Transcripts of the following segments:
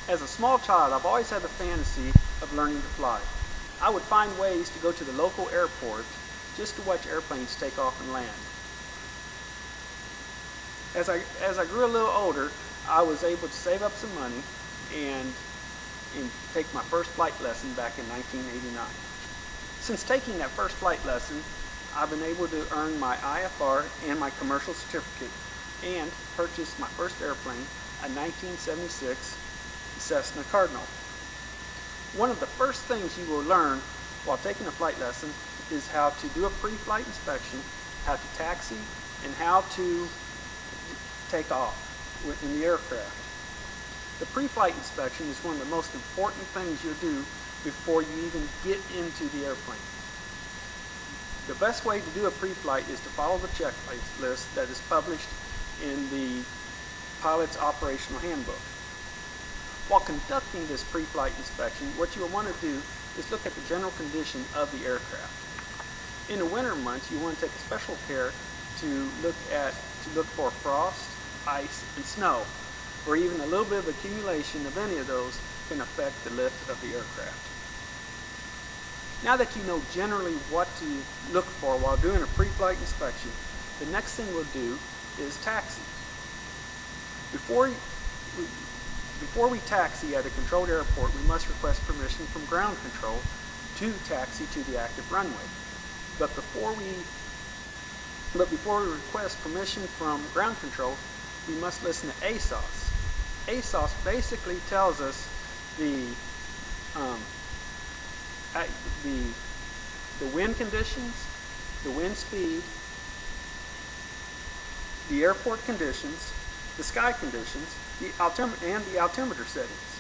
As a small child, I've always had the fantasy of learning to fly. I would find ways to go to the local airport just to watch airplanes take off and land. As I grew a little older, I was able to save up some money and take my first flight lesson back in 1989. Since taking that first flight lesson, I've been able to earn my IFR and my commercial certificate and purchased my first airplane, a 1976 Cessna Cardinal. One of the first things you will learn while taking a flight lesson is how to do a pre-flight inspection, how to taxi, and how to take off in the aircraft. The pre-flight inspection is one of the most important things you'll do before you even get into the airplane. The best way to do a pre-flight is to follow the checklist that is published in the pilot's operational handbook. While conducting this pre-flight inspection, what you will want to do is look at the general condition of the aircraft. In the winter months, you want to take special care to look for frost, ice, and snow, or even a little bit of accumulation of any of those can affect the lift of the aircraft. Now that you know generally what to look for while doing a pre-flight inspection, the next thing we'll do is taxi. Before we taxi at a controlled airport, we must request permission from ground control to taxi to the active runway. But before we request permission from ground control, we must listen to ASOS. ASOS basically tells us the wind conditions, the wind speed, the airport conditions, the sky conditions, and the altimeter settings.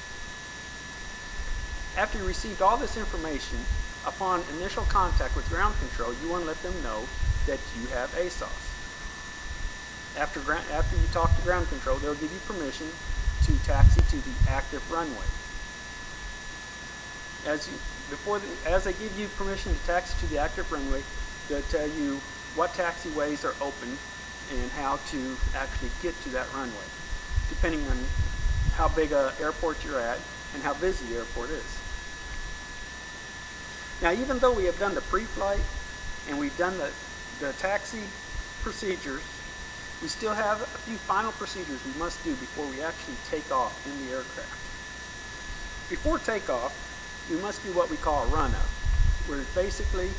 After you received all this information, upon initial contact with ground control, you want to let them know that you have ASOS. After you talk to ground control, they'll give you permission to taxi to the active runway. As they give you permission to taxi to the active runway, they'll tell you what taxiways are open and how to actually get to that runway, depending on how big an airport you're at and how busy the airport is. Now, even though we have done the pre-flight and we've done the taxi procedures, we still have a few final procedures we must do before we actually take off in the aircraft. Before takeoff, we must do what we call a run-up, where basically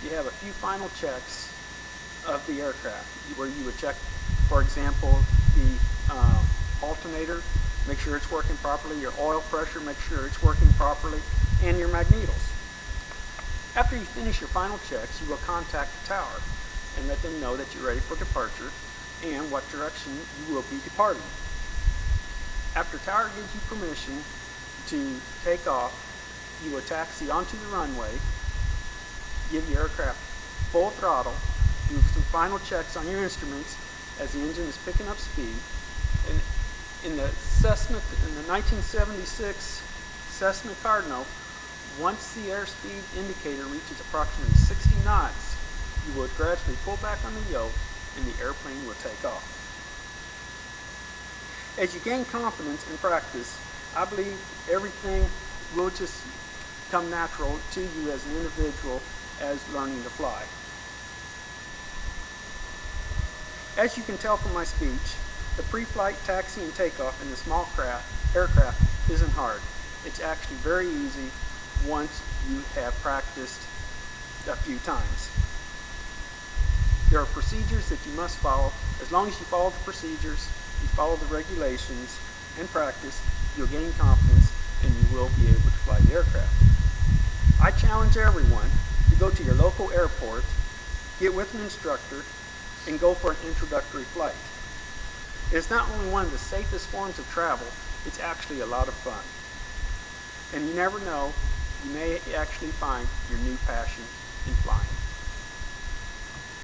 you have a few final checks of the aircraft, where you would check, for example, the alternator, make sure it's working properly, your oil pressure, make sure it's working properly, and your magnetals. After you finish your final checks, you will contact the tower and let them know that you're ready for departure and what direction you will be departing. After tower gives you permission to take off, you will taxi onto the runway, give your aircraft full throttle, do some final checks on your instruments as the engine is picking up speed. And in the 1976 Cessna Cardinal, once the airspeed indicator reaches approximately 60 knots, you will gradually pull back on the yoke and the airplane will take off. As you gain confidence and practice, I believe everything will just come natural to you as an individual as learning to fly. As you can tell from my speech, the pre-flight taxi and takeoff in the small aircraft isn't hard. It's actually very easy once you have practiced a few times. There are procedures that you must follow. As long as you follow the procedures, you follow the regulations, and practice, you'll gain confidence and you will be able to fly the aircraft. I challenge everyone to go to your local airport, get with an instructor, and go for an introductory flight. It's not only one of the safest forms of travel, it's actually a lot of fun. And you never know, you may actually find your new passion in flying.